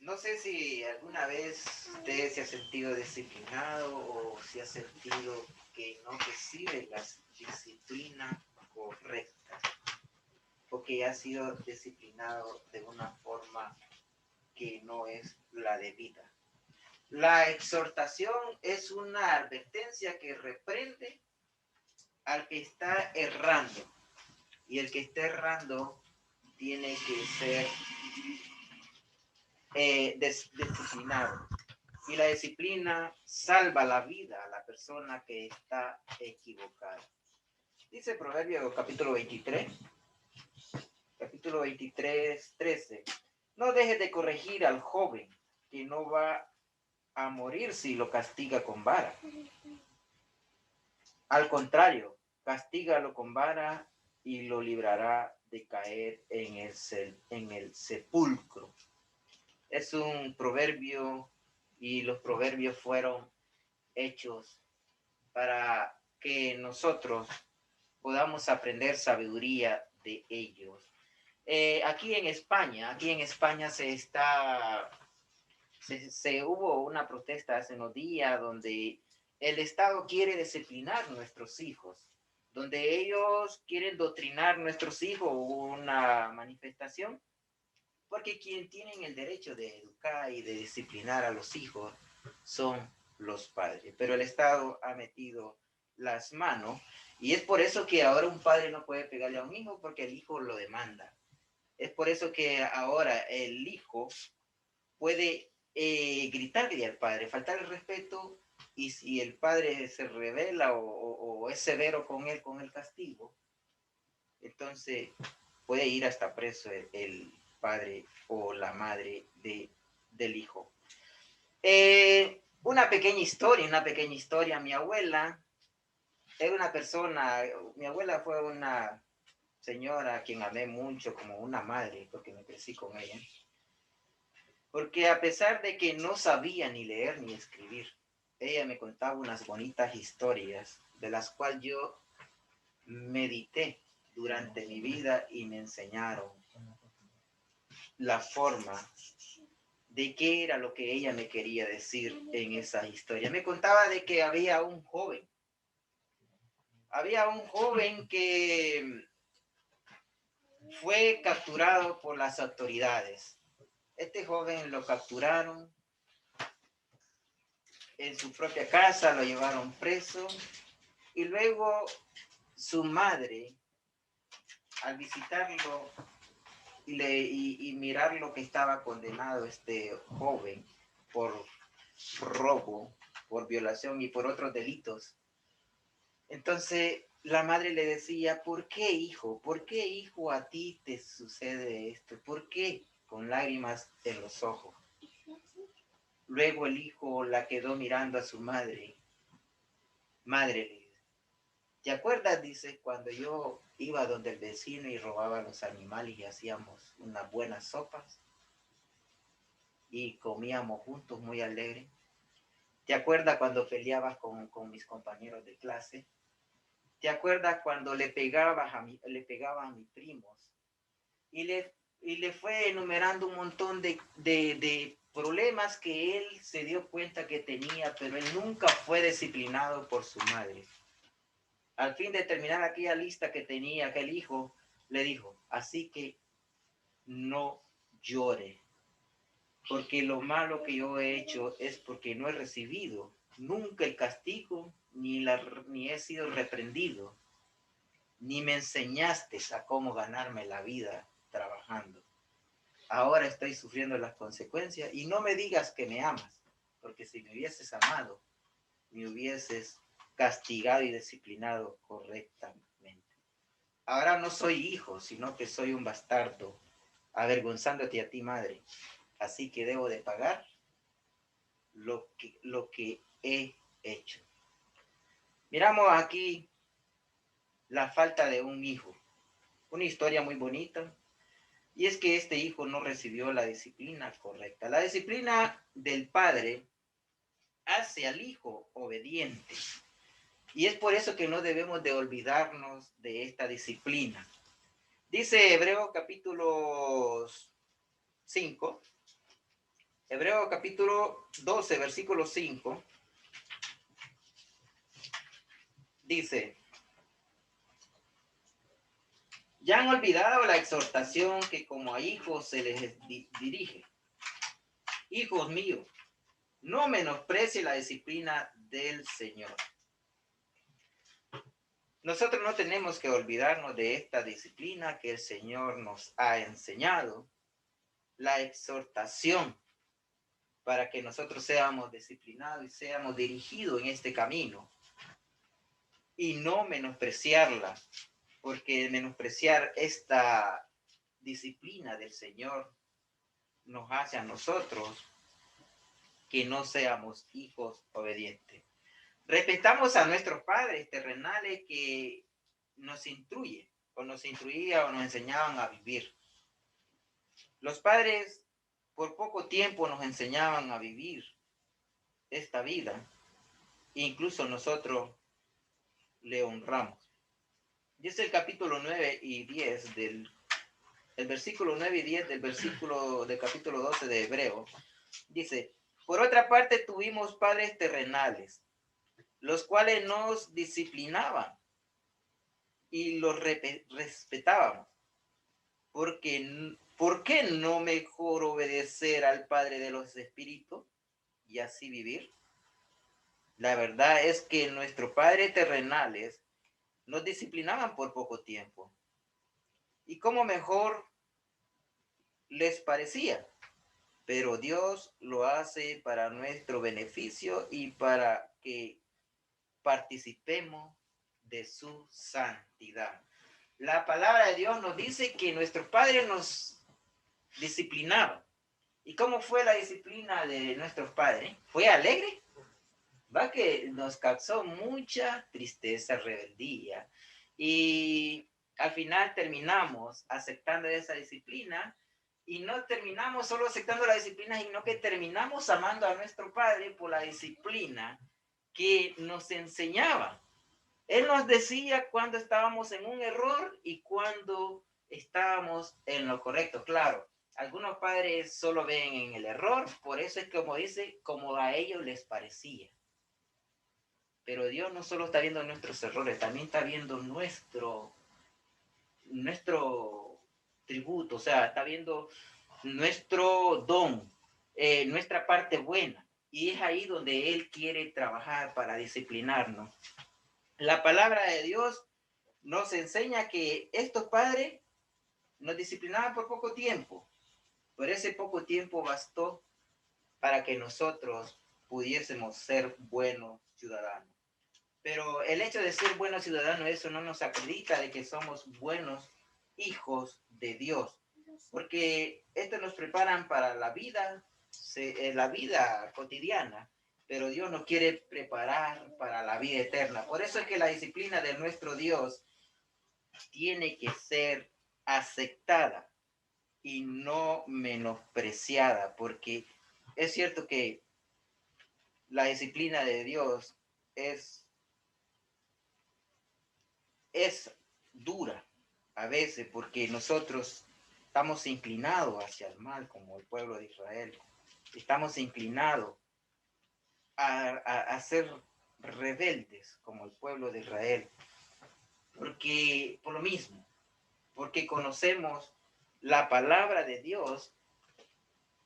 No sé si alguna vez usted se ha sentido disciplinado o si ha sentido que no recibe la disciplina correcta o que ha sido disciplinado de una forma que no es la debida. La exhortación es una advertencia que reprende al que está errando y el que está errando tiene que ser disciplinado. Y la disciplina salva la vida a la persona que está equivocada. Dice Proverbio capítulo 23, 13. No dejes de corregir al joven, que no va a morir si lo castiga con vara. Al contrario, castígalo con vara y lo librará de caer en el sepulcro. Es un proverbio y los proverbios fueron hechos para que nosotros podamos aprender sabiduría de ellos. Aquí en España se hubo una protesta hace unos días donde el Estado quiere disciplinar a nuestros hijos, donde ellos quieren doctrinar a nuestros hijos. Hubo una manifestación porque quien tienen el derecho de educar y de disciplinar a los hijos son los padres. Pero el Estado ha metido las manos y es por eso que ahora un padre no puede pegarle a un hijo porque el hijo lo demanda. Es por eso que ahora el hijo puede gritarle al padre, faltar el respeto, y si el padre se revela o es severo con el castigo, entonces puede ir hasta preso el padre o la madre del hijo. Una pequeña historia. Mi abuela era una persona, mi abuela fue una señora a quien amé mucho como una madre, porque me crecí con ella. Porque a pesar de que no sabía ni leer ni escribir, ella me contaba unas bonitas historias de las cuales yo medité durante mi vida y me enseñaron la forma de qué era lo que ella me quería decir en esa historia. Me contaba de que había un joven que fue capturado por las autoridades. Este joven lo capturaron en su propia casa, lo llevaron preso y luego su madre, al visitarlo y mirar lo que estaba condenado este joven por robo, por violación y por otros delitos, entonces la madre le decía, ¿por qué hijo? ¿Por qué hijo a ti te sucede esto? ¿Por qué? Con lágrimas en los ojos. Luego el hijo la quedó mirando a su madre. Madre, ¿te acuerdas? Dice, cuando yo iba donde el vecino y robaba los animales y hacíamos unas buenas sopas y comíamos juntos muy alegre. ¿Te acuerdas cuando peleabas con mis compañeros de clase? ¿Te acuerdas cuando le pegaba a mis primos? Y le fue enumerando un montón de problemas que él se dio cuenta que tenía, pero él nunca fue disciplinado por su madre. Al fin de terminar aquella lista que tenía aquel hijo, le dijo, así que no llore, porque lo malo que yo he hecho es porque no he recibido nunca el castigo, ni he sido reprendido, ni me enseñaste a cómo ganarme la vida trabajando. Ahora estoy sufriendo las consecuencias y no me digas que me amas, porque si me hubieses amado, me hubieses castigado y disciplinado correctamente. Ahora no soy hijo, sino que soy un bastardo, avergonzándote a ti, madre. Así que debo de pagar lo que he hecho. Miramos aquí la falta de un hijo. Una historia muy bonita. Y es que este hijo no recibió la disciplina correcta. La disciplina del padre hace al hijo obediente. Y es por eso que no debemos de olvidarnos de esta disciplina. Dice Hebreo capítulo 5, Hebreo capítulo 12, versículo 5, dice: ya han olvidado la exhortación que como a hijos se les dirige. Hijos míos, no menosprecie la disciplina del Señor. Nosotros no tenemos que olvidarnos de esta disciplina que el Señor nos ha enseñado, la exhortación, para que nosotros seamos disciplinados y seamos dirigidos en este camino, y no menospreciarla, porque menospreciar esta disciplina del Señor nos hace a nosotros que no seamos hijos obedientes. Respetamos a nuestros padres terrenales que nos instruyen, o nos instruían o nos enseñaban a vivir. Los padres por poco tiempo nos enseñaban a vivir esta vida. Incluso nosotros le honramos. Y es el capítulo 9 y 10 el versículo 9 y 10 del capítulo 12 de Hebreo. Dice: por otra parte tuvimos padres terrenales, los cuales nos disciplinaban y los respetábamos. ¿Por qué no mejor obedecer al Padre de los Espíritus y así vivir? La verdad es que nuestros padres terrenales nos disciplinaban por poco tiempo. ¿Y cómo mejor les parecía? Pero Dios lo hace para nuestro beneficio y para que participemos de su santidad. La palabra de Dios nos dice que nuestros padres nos disciplinaban. ¿Y cómo fue la disciplina de nuestros padres? ¿Fue alegre? Va que nos causó mucha tristeza, rebeldía. Y al final terminamos aceptando esa disciplina. Y no terminamos solo aceptando la disciplina, sino que terminamos amando a nuestro Padre por la disciplina que nos enseñaba. Él nos decía cuando estábamos en un error y cuando estábamos en lo correcto. Claro, algunos padres solo ven en el error, por eso es como dice, como a ellos les parecía. Pero Dios no solo está viendo nuestros errores, también está viendo nuestro tributo, o sea, está viendo nuestro don, nuestra parte buena. Y es ahí donde Él quiere trabajar para disciplinarnos. La palabra de Dios nos enseña que estos padres nos disciplinaban por poco tiempo, pero ese poco tiempo bastó para que nosotros pudiésemos ser buenos ciudadanos. Pero el hecho de ser buenos ciudadanos, eso no nos acredita de que somos buenos hijos de Dios, porque esto nos preparan para la vida cotidiana, pero Dios nos quiere preparar para la vida eterna. Por eso es que la disciplina de nuestro Dios tiene que ser aceptada y no menospreciada, porque es cierto que la disciplina de Dios es dura a veces, porque nosotros estamos inclinados hacia el mal como el pueblo de Israel. Estamos inclinados a ser rebeldes como el pueblo de Israel. Porque por lo mismo, porque conocemos la palabra de Dios,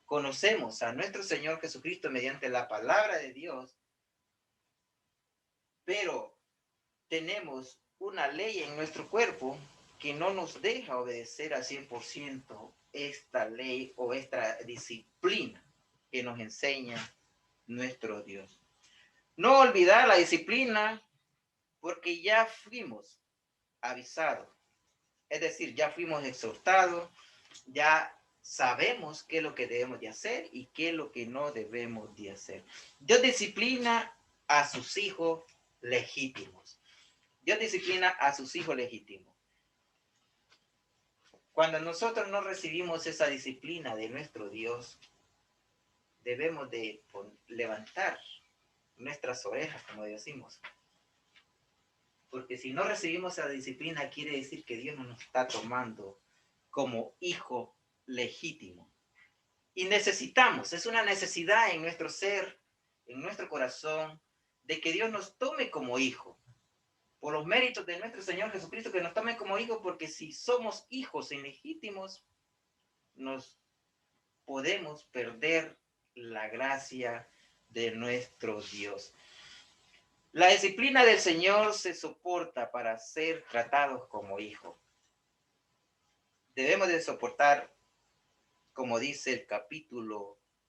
conocemos a nuestro Señor Jesucristo mediante la palabra de Dios, pero tenemos una ley en nuestro cuerpo que no nos deja obedecer al 100% esta ley o esta disciplina que nos enseña nuestro Dios. No olvidar la disciplina porque ya fuimos avisados, es decir, ya fuimos exhortados, ya sabemos qué es lo que debemos de hacer y qué es lo que no debemos de hacer. Dios disciplina a sus hijos legítimos. Dios disciplina a sus hijos legítimos. Cuando nosotros no recibimos esa disciplina de nuestro Dios, debemos de levantar nuestras orejas, como decimos. Porque si no recibimos esa disciplina, quiere decir que Dios no nos está tomando como hijo legítimo. Y necesitamos, es una necesidad en nuestro ser, en nuestro corazón, de que Dios nos tome como hijo. Por los méritos de nuestro Señor Jesucristo, que nos tome como hijos, porque si somos hijos ilegítimos, nos podemos perder la gracia de nuestro Dios. La disciplina del Señor se soporta para ser tratados como hijos. Debemos de soportar, como dice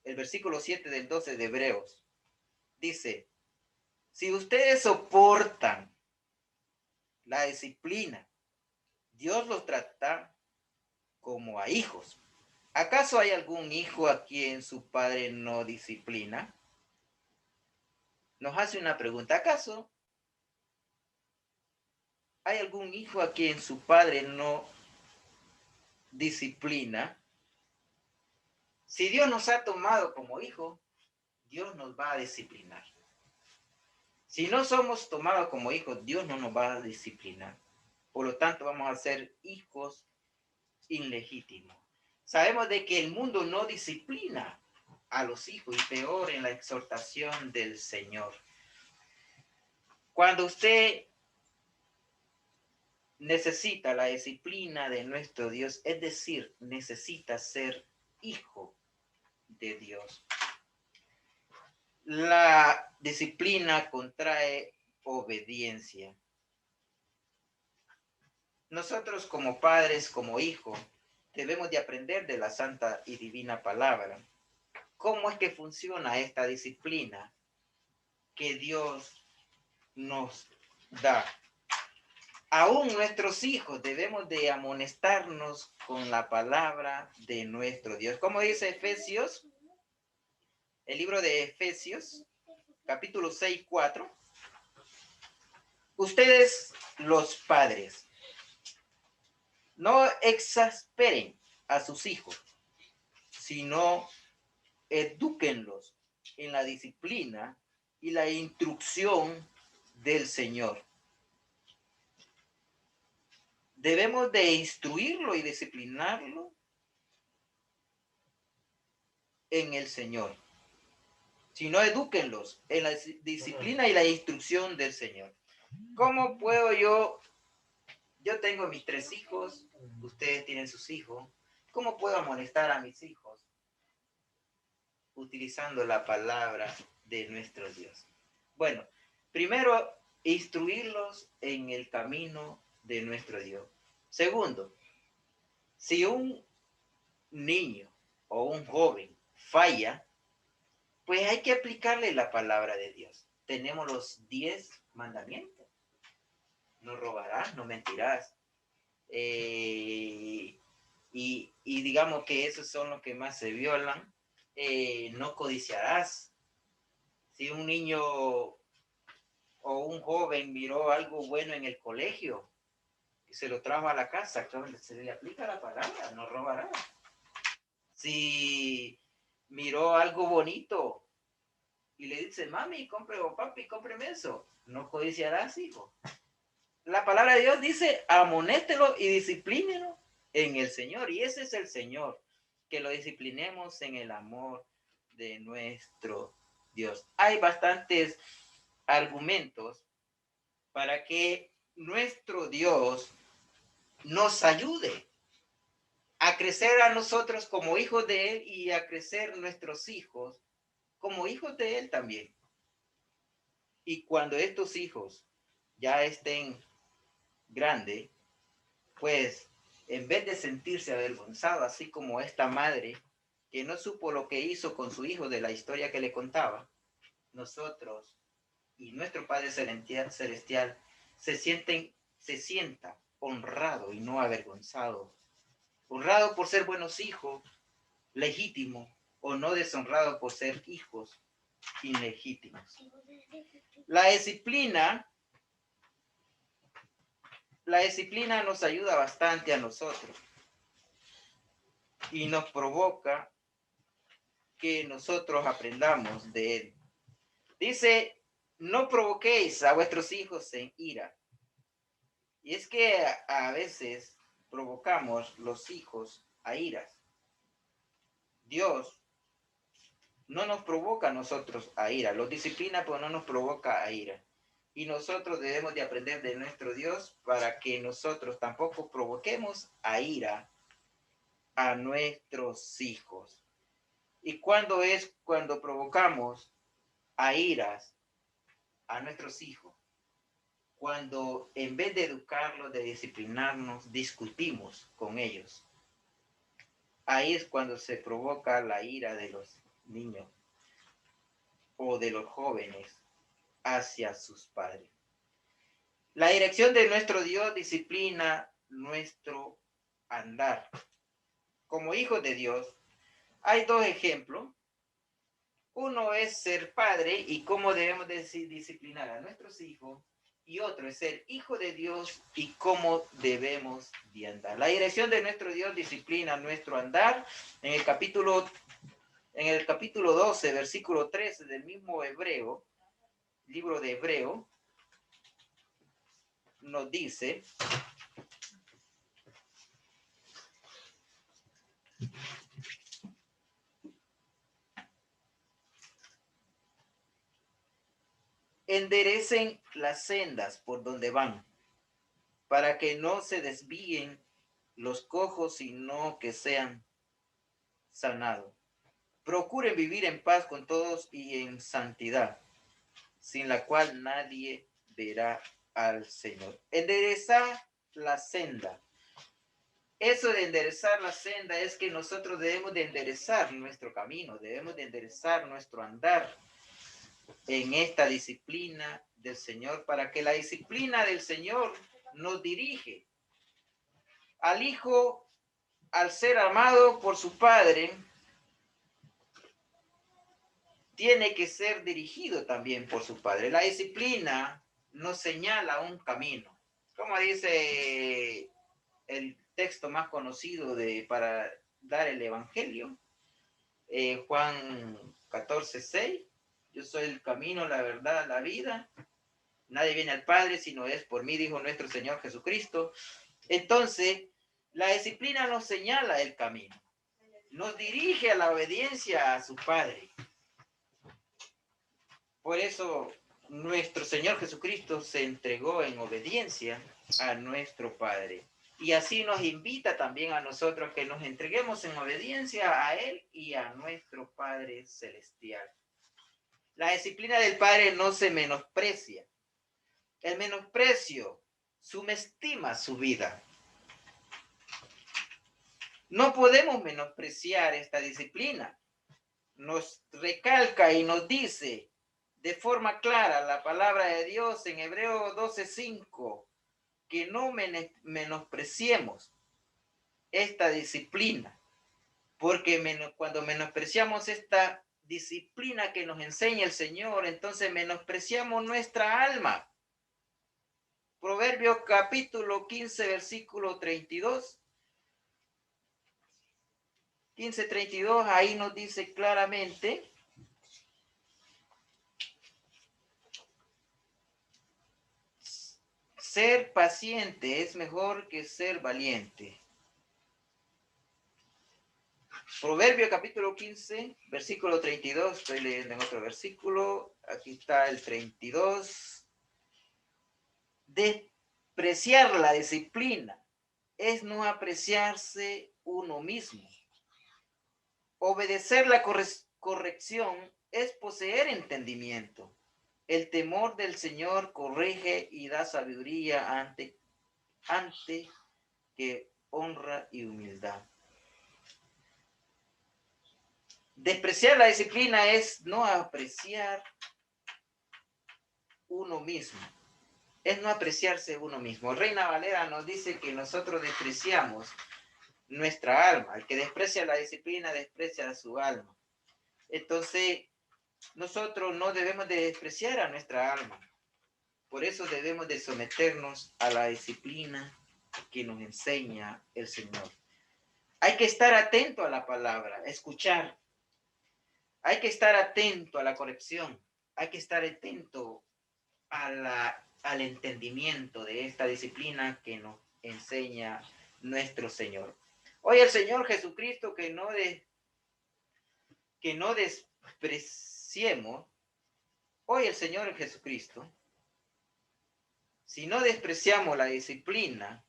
el versículo 7 del 12 de Hebreos. Dice, si ustedes soportan la disciplina, Dios los trata como a hijos. ¿Acaso hay algún hijo a quien su padre no disciplina? Nos hace una pregunta. ¿Acaso hay algún hijo a quien su padre no disciplina? Si Dios nos ha tomado como hijo, Dios nos va a disciplinar. Si no somos tomados como hijos, Dios no nos va a disciplinar. Por lo tanto, vamos a ser hijos ilegítimos. Sabemos de que el mundo no disciplina a los hijos y peor en la exhortación del Señor. Cuando usted necesita la disciplina de nuestro Dios, es decir, necesita ser hijo de Dios. La disciplina contrae obediencia. Nosotros como padres, como hijos, debemos de aprender de la santa y divina palabra. ¿Cómo es que funciona esta disciplina que Dios nos da? Aún nuestros hijos debemos de amonestarnos con la palabra de nuestro Dios. Como dice Efesios, el libro de Efesios, capítulo 6, 4. Ustedes, los padres, no exasperen a sus hijos, sino edúquenlos en la disciplina y la instrucción del Señor. Debemos de instruirlo y disciplinarlo en el Señor. Si no, edúquenlos en la disciplina y la instrucción del Señor. ¿Cómo puedo yo tengo mis 3 hijos, ustedes tienen sus hijos, ¿cómo puedo amonestar a mis hijos? Utilizando la palabra de nuestro Dios. Bueno, primero, instruirlos en el camino de nuestro Dios. Segundo, si un niño o un joven falla, pues hay que aplicarle la palabra de Dios. Tenemos los 10 mandamientos. No robarás, no mentirás. Y digamos que esos son los que más se violan. No codiciarás. Si un niño o un joven miró algo bueno en el colegio y se lo trajo a la casa, se le aplica la palabra, no robarás. Si miró algo bonito y le dice, mami, compre, o papi, cómpreme eso, no codiciarás, hijo. La palabra de Dios dice, amonéstelo y disciplínelo en el Señor. Y ese es el Señor, que lo disciplinemos en el amor de nuestro Dios. Hay bastantes argumentos para que nuestro Dios nos ayude a crecer a nosotros como hijos de Él y a crecer nuestros hijos como hijos de Él también. Y cuando estos hijos ya estén grandes, pues en vez de sentirse avergonzado, así como esta madre que no supo lo que hizo con su hijo de la historia que le contaba, nosotros y nuestro Padre Celestial se sienta honrado y no avergonzado. Honrado por ser buenos hijos, legítimos, o no deshonrado por ser hijos ilegítimos. La disciplina nos ayuda bastante a nosotros y nos provoca que nosotros aprendamos de él. Dice, no provoquéis a vuestros hijos en ira. Y es que a veces provocamos los hijos a iras. Dios no nos provoca a nosotros a ira, los disciplina, pero no nos provoca a ira. Y nosotros debemos de aprender de nuestro Dios para que nosotros tampoco provoquemos a ira a nuestros hijos. ¿Y cuándo es cuando provocamos a iras a nuestros hijos? Cuando en vez de educarlos, de disciplinarnos, discutimos con ellos. Ahí es cuando se provoca la ira de los niños o de los jóvenes hacia sus padres. La dirección de nuestro Dios disciplina nuestro andar. Como hijos de Dios, hay dos ejemplos. Uno es ser padre y cómo debemos disciplinar a nuestros hijos. Y otro es ser hijo de Dios y cómo debemos de andar. La dirección de nuestro Dios disciplina nuestro andar. En el capítulo 12, versículo 13 del mismo Hebreo, libro de Hebreo, nos dice: enderecen las sendas por donde van, para que no se desvíen los cojos, sino que sean sanados. Procuren vivir en paz con todos y en santidad, sin la cual nadie verá al Señor. Enderezar la senda. Eso de enderezar la senda es que nosotros debemos de enderezar nuestro camino, debemos de enderezar nuestro andar en esta disciplina del Señor, para que la disciplina del Señor nos dirige. Al hijo, al ser amado por su padre, tiene que ser dirigido también por su padre. La disciplina nos señala un camino. Como dice el texto más conocido para dar el evangelio, Juan 14:6, yo soy el camino, la verdad, la vida. Nadie viene al Padre si no es por mí, dijo nuestro Señor Jesucristo. Entonces, la disciplina nos señala el camino, nos dirige a la obediencia a su Padre. Por eso nuestro Señor Jesucristo se entregó en obediencia a nuestro Padre. Y así nos invita también a nosotros que nos entreguemos en obediencia a Él y a nuestro Padre Celestial. La disciplina del Padre no se menosprecia. El menosprecio subestima su vida. No podemos menospreciar esta disciplina. Nos recalca y nos dice de forma clara la palabra de Dios en Hebreo 12:5, que no menospreciemos esta disciplina, porque cuando menospreciamos esta disciplina que nos enseña el Señor, entonces menospreciamos nuestra alma. Proverbios capítulo 15, versículo 32. 15:32, ahí nos dice claramente: ser paciente es mejor que ser valiente. Proverbio capítulo 15, versículo 32, estoy leyendo en otro versículo, aquí está el 32. Despreciar la disciplina es no apreciarse uno mismo. Obedecer la corrección es poseer entendimiento. El temor del Señor corrige y da sabiduría ante que honra y humildad. Despreciar la disciplina es no apreciar uno mismo. Es no apreciarse uno mismo. Reina Valera nos dice que nosotros despreciamos nuestra alma. El que desprecia la disciplina desprecia a su alma. Entonces, nosotros no debemos de despreciar a nuestra alma. Por eso debemos de someternos a la disciplina que nos enseña el Señor. Hay que estar atento a la palabra, escuchar. Hay que estar atento a la corrección. Hay que estar atento al entendimiento de esta disciplina que nos enseña nuestro Señor. Hoy el Señor Jesucristo, que no que no despreciemos hoy el Señor Jesucristo. Si no despreciamos la disciplina,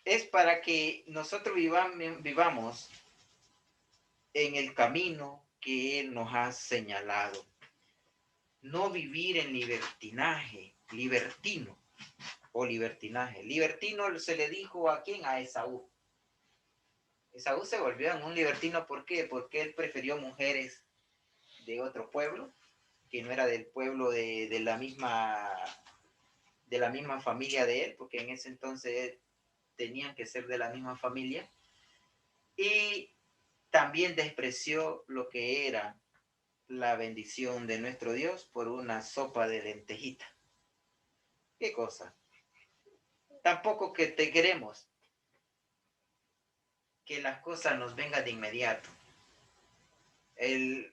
es para que nosotros vivamos en el camino que Él nos ha señalado. No vivir en libertino o libertinaje. Libertino se le dijo ¿a quién? A Esaú. Esaú se volvió en un libertino, ¿por qué? Porque él prefirió mujeres de otro pueblo, que no era del pueblo de la misma familia de él, porque en ese entonces tenían que ser de la misma familia. Y también despreció lo que era la bendición de nuestro Dios por una sopa de lentejita. ¿Qué cosa? Tampoco que te queremos que las cosas nos vengan de inmediato.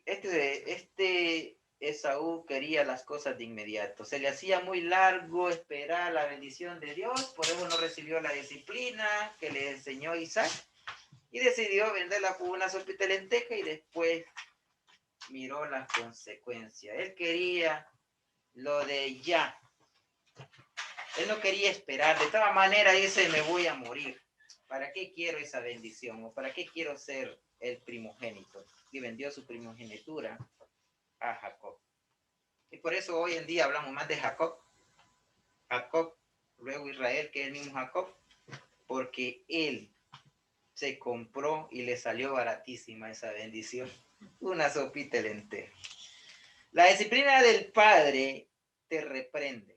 Este Esaú quería las cosas de inmediato. Se le hacía muy largo esperar la bendición de Dios, por eso no recibió la disciplina que le enseñó Isaac y decidió venderla por una sopita de lenteja y después miró las consecuencias. Él quería lo de ya. Él no quería esperar. De todas maneras dice, me voy a morir. ¿Para qué quiero esa bendición? ¿O para qué quiero ser el primogénito? Y vendió su primogenitura a Jacob. Y por eso hoy en día hablamos más de Jacob. Jacob, luego Israel, que es el mismo Jacob, porque él se compró y le salió baratísima esa bendición. Una sopita de lenteja. La disciplina del Padre te reprende.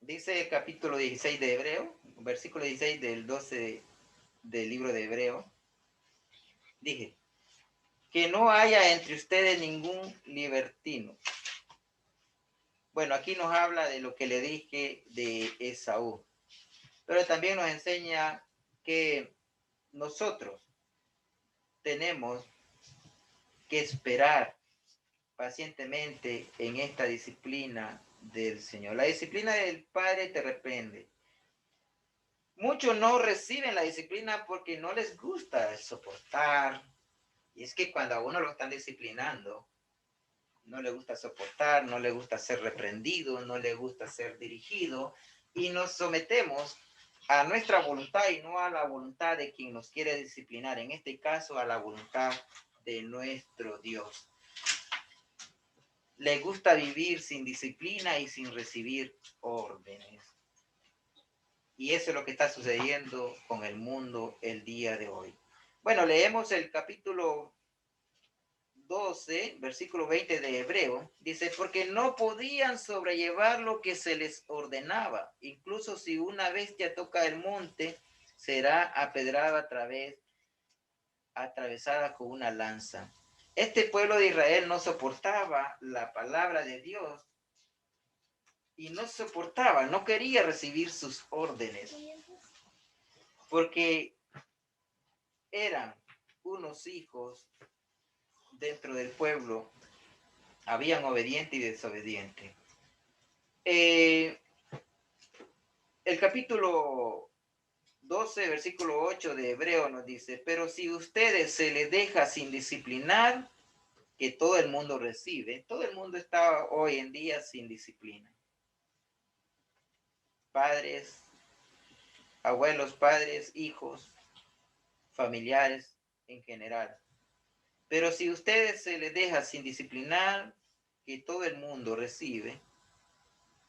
Dice el capítulo 16 de Hebreo, versículo 16 del 12 del libro de Hebreo. Dije, que no haya entre ustedes ningún libertino. Bueno, aquí nos habla de lo que le dije de Esaú, pero también nos enseña que nosotros tenemos que esperar pacientemente en esta disciplina del Señor. La disciplina del Padre te reprende. Muchos no reciben la disciplina porque no les gusta soportar. Y es que cuando a uno lo están disciplinando, no le gusta soportar, no le gusta ser reprendido, no le gusta ser dirigido, y nos sometemos a nuestra voluntad y no a la voluntad de quien nos quiere disciplinar, en este caso a la voluntad de nuestro Dios. Le gusta vivir sin disciplina y sin recibir órdenes. Y eso es lo que está sucediendo con el mundo el día de hoy. Bueno, leemos el capítulo 12, versículo 20 de Hebreo, dice, porque no podían sobrellevar lo que se les ordenaba. Incluso si una bestia toca el monte, será apedrada atravesada con una lanza. Este pueblo de Israel no soportaba la palabra de Dios y no soportaba, no quería recibir sus órdenes, porque eran unos hijos dentro del pueblo, habían obediente y desobediente. El capítulo 12, versículo 8 de Hebreo nos dice, pero si ustedes se les deja sin disciplinar, que todo el mundo recibe, todo el mundo está hoy en día sin disciplina. Padres, abuelos, padres, hijos, familiares en general. Pero si ustedes se les deja sin disciplinar, que todo el mundo recibe,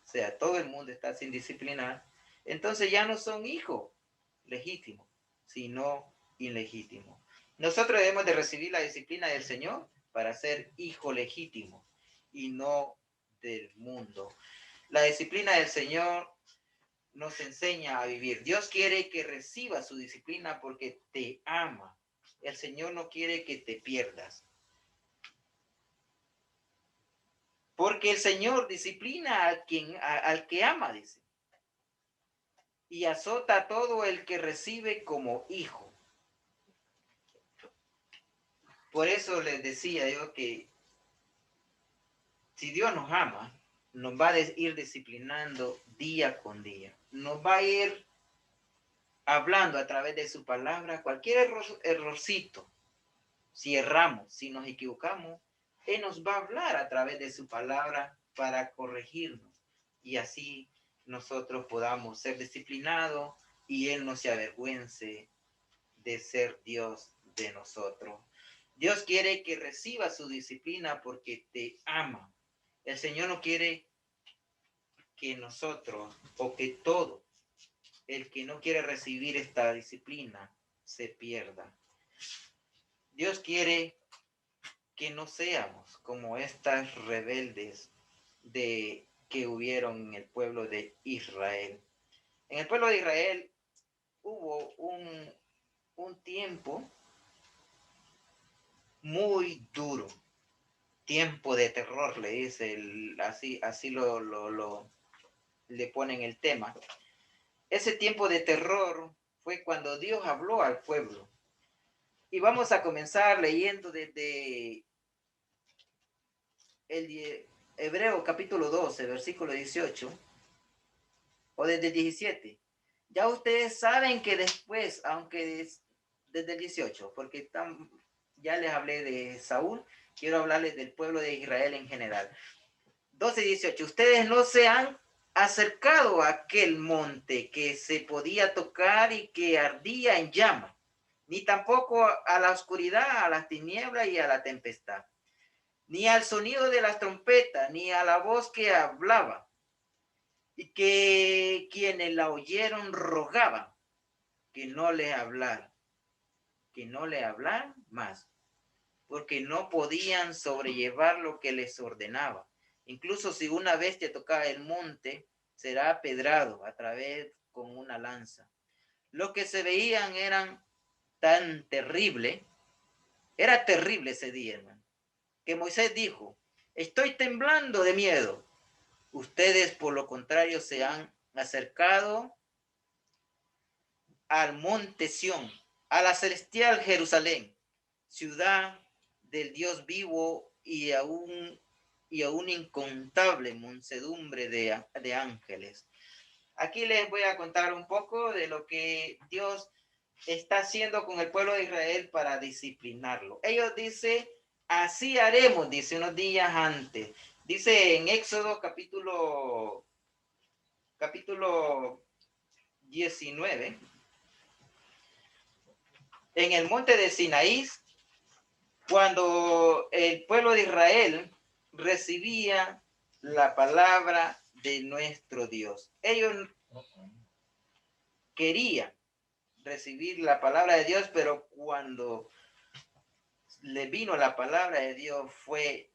o sea, todo el mundo está sin disciplinar, entonces ya no son hijos legítimos, sino ilegítimos. Nosotros debemos de recibir la disciplina del Señor para ser hijo legítimo y no del mundo. La disciplina del Señor nos enseña a vivir. Dios quiere que recibas su disciplina porque te ama. El Señor no quiere que te pierdas. Porque el Señor disciplina al que ama, dice. Y azota a todo el que recibe como hijo. Por eso les decía yo que si Dios nos ama, nos va a ir disciplinando día con día. Nos va a ir hablando a través de su palabra, cualquier errorcito, si erramos, si nos equivocamos, Él nos va a hablar a través de su palabra para corregirnos y así nosotros podamos ser disciplinados y Él no se avergüence de ser Dios de nosotros. Dios quiere que reciba su disciplina porque te ama. El Señor no quiere que nosotros o que todo el que no quiere recibir esta disciplina se pierda. Dios quiere que no seamos como estas rebeldes que hubieron en el pueblo de Israel. En el pueblo de Israel hubo un tiempo muy duro, tiempo de terror, le dice, así le ponen el tema. Ese tiempo de terror fue cuando Dios habló al pueblo. Y vamos a comenzar leyendo desde el Hebreo capítulo 12, versículo 18, o desde el 17. Ya ustedes saben que después, aunque desde el 18, porque ya les hablé de Saúl, quiero hablarles del pueblo de Israel en general. 12 y 18. Ustedes no se han acercado a aquel monte que se podía tocar y que ardía en llama, ni tampoco a la oscuridad, a las tinieblas y a la tempestad, ni al sonido de las trompetas, ni a la voz que hablaba, y que quienes la oyeron rogaban que no le hablara, que no le hablaran más, porque no podían sobrellevar lo que les ordenaba. Incluso si una bestia tocaba el monte, será apedrado a través con una lanza. Lo que se veían eran tan terrible, era terrible ese día, hermano, que Moisés dijo, estoy temblando de miedo. Ustedes, por lo contrario, se han acercado al monte Sión, a la celestial Jerusalén, ciudad del Dios vivo y a una incontable muchedumbre de ángeles. Aquí les voy a contar un poco de lo que Dios está haciendo con el pueblo de Israel para disciplinarlo. Ellos dicen, así haremos, dice unos días antes. Dice en Éxodo capítulo 19, en el monte de Sinaí, cuando el pueblo de Israel recibía la palabra de nuestro Dios. Ellos querían recibir la palabra de Dios, pero cuando le vino la palabra de Dios fue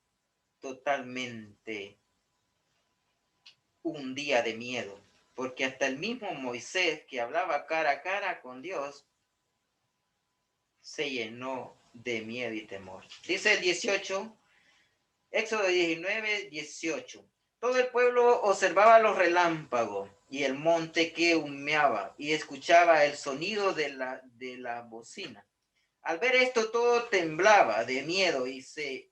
totalmente un día de miedo, porque hasta el mismo Moisés, que hablaba cara a cara con Dios, se llenó de miedo y temor. Dice el 18, Éxodo 19, 18. Todo el pueblo observaba los relámpagos y el monte que humeaba y escuchaba el sonido de la bocina. Al ver esto, todo temblaba de miedo y se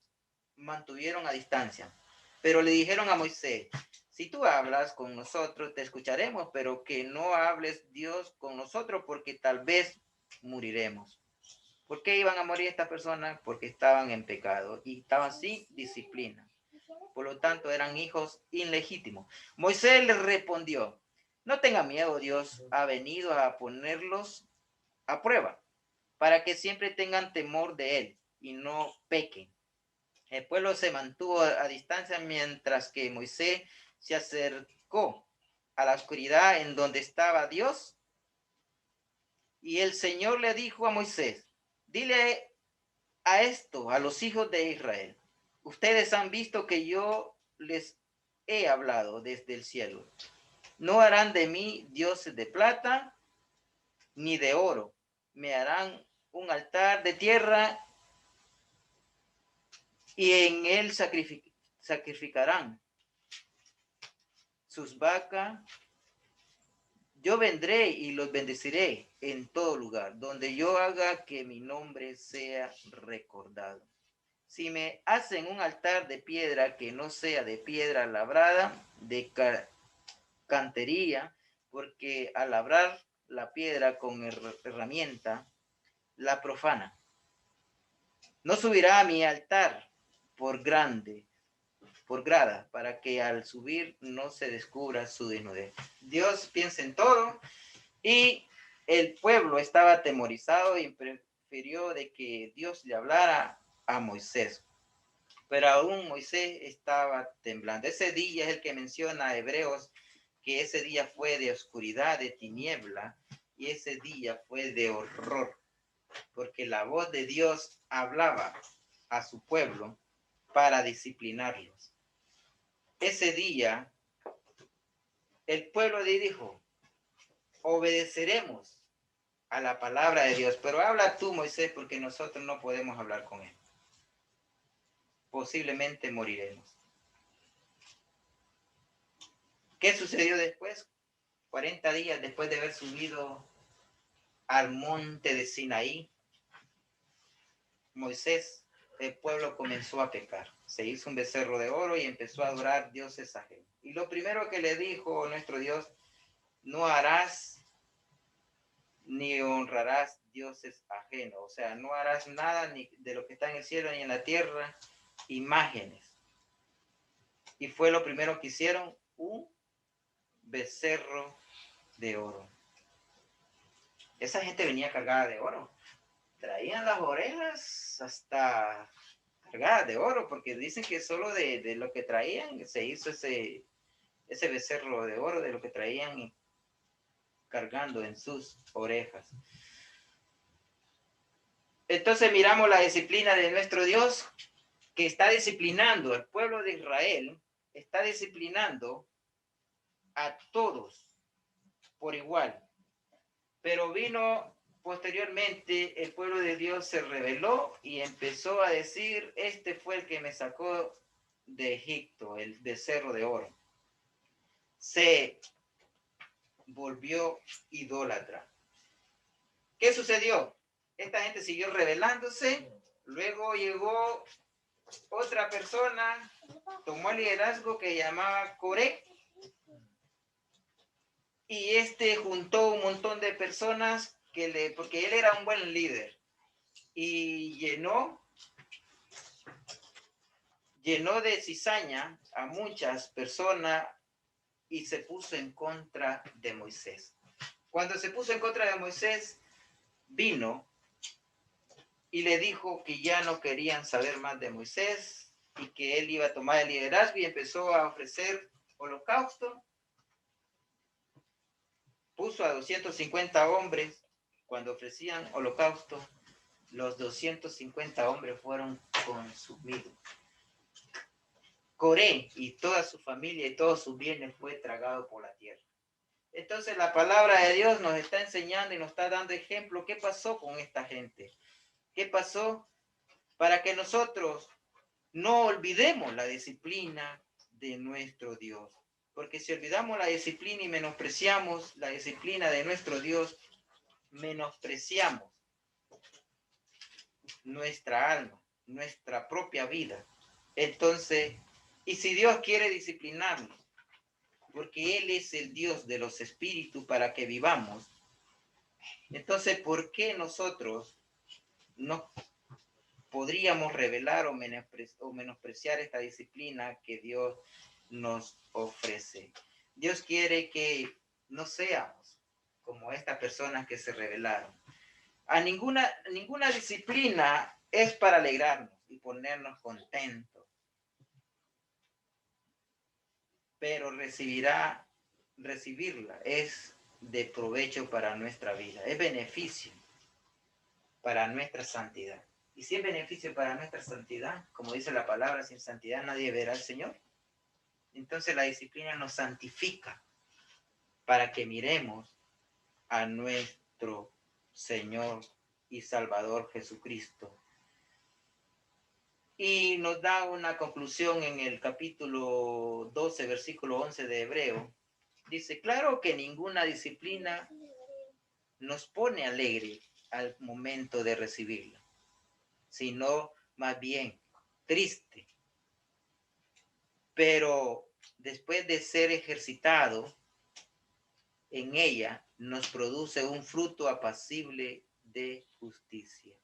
mantuvieron a distancia. Pero le dijeron a Moisés, si tú hablas con nosotros, te escucharemos, pero que no hables Dios con nosotros porque tal vez moriremos. ¿Por qué iban a morir estas personas? Porque estaban en pecado y estaban sin disciplina. Por lo tanto, eran hijos ilegítimos. Moisés les respondió, no tengan miedo, Dios ha venido a ponerlos a prueba, para que siempre tengan temor de él y no pequen. El pueblo se mantuvo a distancia mientras que Moisés se acercó a la oscuridad en donde estaba Dios. Y el Señor le dijo a Moisés, dile a los hijos de Israel, ustedes han visto que yo les he hablado desde el cielo. No harán de mí dioses de plata ni de oro. Me harán un altar de tierra y en él sacrificarán sus vacas. Yo vendré y los bendeciré en todo lugar, donde yo haga que mi nombre sea recordado. Si me hacen un altar de piedra que no sea de piedra labrada, de cantería, porque al labrar la piedra con herramienta, la profana. No subirá a mi altar por grada, para que al subir no se descubra su desnudez. Dios piensa en todo y el pueblo estaba atemorizado y prefirió de que Dios le hablara a Moisés. Pero aún Moisés estaba temblando. Ese día es el que menciona a Hebreos, que ese día fue de oscuridad, de tiniebla, y ese día fue de horror, porque la voz de Dios hablaba a su pueblo para disciplinarlos. Ese día, el pueblo le dijo, obedeceremos a la palabra de Dios, pero habla tú, Moisés, porque nosotros no podemos hablar con él. Posiblemente moriremos. ¿Qué sucedió después? 40 días después de haber subido al monte de Sinaí, Moisés, el pueblo comenzó a pecar. Se hizo un becerro de oro y empezó a adorar dioses ajenos. Y lo primero que le dijo nuestro Dios, no harás ni honrarás dioses ajenos. O sea, no harás nada ni de lo que está en el cielo ni en la tierra, imágenes. Y fue lo primero que hicieron, un becerro de oro. Esa gente venía cargada de oro. Traían las orejas hasta cargadas de oro, porque dicen que solo de lo que traían se hizo ese becerro de oro, de lo que traían cargando en sus orejas. Entonces miramos la disciplina de nuestro Dios, que está disciplinando al pueblo de Israel, está disciplinando a todos por igual. Pero vino posteriormente, el pueblo de Dios se rebeló y empezó a decir, este fue el que me sacó de Egipto, el becerro de oro. Se volvió idólatra. ¿Qué sucedió? Esta gente siguió rebelándose, luego llegó otra persona, tomó el liderazgo que llamaba Coré, y juntó un montón de personas porque él era un buen líder, y llenó de cizaña a muchas personas y se puso en contra de Moisés. Cuando se puso en contra de Moisés, vino y le dijo que ya no querían saber más de Moisés y que él iba a tomar el liderazgo y empezó a ofrecer holocausto. Puso a 250 hombres. Cuando ofrecían holocausto, los 250 hombres fueron consumidos. Coré y toda su familia y todos sus bienes fue tragado por la tierra. Entonces la palabra de Dios nos está enseñando y nos está dando ejemplo. ¿Qué pasó con esta gente? ¿Qué pasó? Para que nosotros no olvidemos la disciplina de nuestro Dios. Porque si olvidamos la disciplina y menospreciamos la disciplina de nuestro Dios, menospreciamos nuestra alma, nuestra propia vida. Entonces, y si Dios quiere disciplinarnos, porque Él es el Dios de los espíritus para que vivamos, entonces, ¿por qué nosotros no podríamos revelar o menospreciar esta disciplina que Dios nos ofrece? Dios quiere que no seamos como estas personas que se rebelaron. A ninguna disciplina es para alegrarnos y ponernos contentos, pero recibirla es de provecho para nuestra vida, es beneficio para nuestra santidad. Y si es beneficio para nuestra santidad, como dice la palabra, sin santidad nadie verá al Señor. Entonces la disciplina nos santifica para que miremos a nuestro Señor y Salvador Jesucristo. Y nos da una conclusión en el capítulo 12, versículo 11 de Hebreo. Dice, claro que ninguna disciplina nos pone alegre al momento de recibirla, sino más bien triste. Pero después de ser ejercitado en ella, nos produce un fruto apacible de justicia.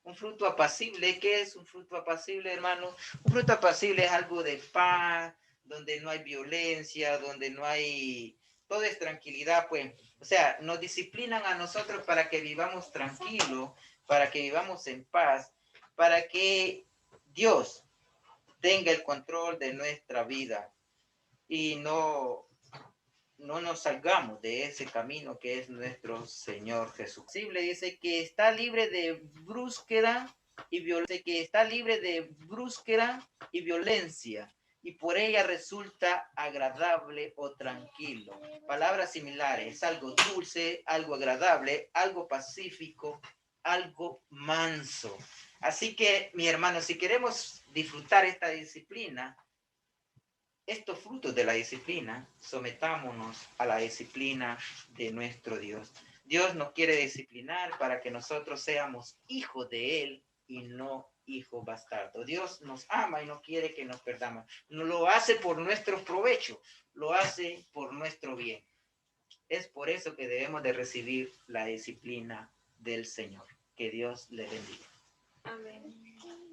Un fruto apacible, ¿qué es un fruto apacible, hermano? Un fruto apacible es algo de paz, donde no hay violencia, donde no hay... Todo es tranquilidad, pues. O sea, nos disciplinan a nosotros para que vivamos tranquilos, para que vivamos en paz, para que Dios tenga el control de nuestra vida y no nos salgamos de ese camino que es nuestro Señor Jesús. Dice que está libre de brusquedad y violencia, y por ella resulta agradable o tranquilo. Palabras similares, algo dulce, algo agradable, algo pacífico, algo manso. Así que, mi hermano, si queremos disfrutar esta disciplina, estos frutos de la disciplina, sometámonos a la disciplina de nuestro Dios. Dios nos quiere disciplinar para que nosotros seamos hijos de Él y no hijos bastardos. Dios nos ama y no quiere que nos perdamos. No lo hace por nuestro provecho, lo hace por nuestro bien. Es por eso que debemos de recibir la disciplina del Señor. Que Dios le bendiga. Amén.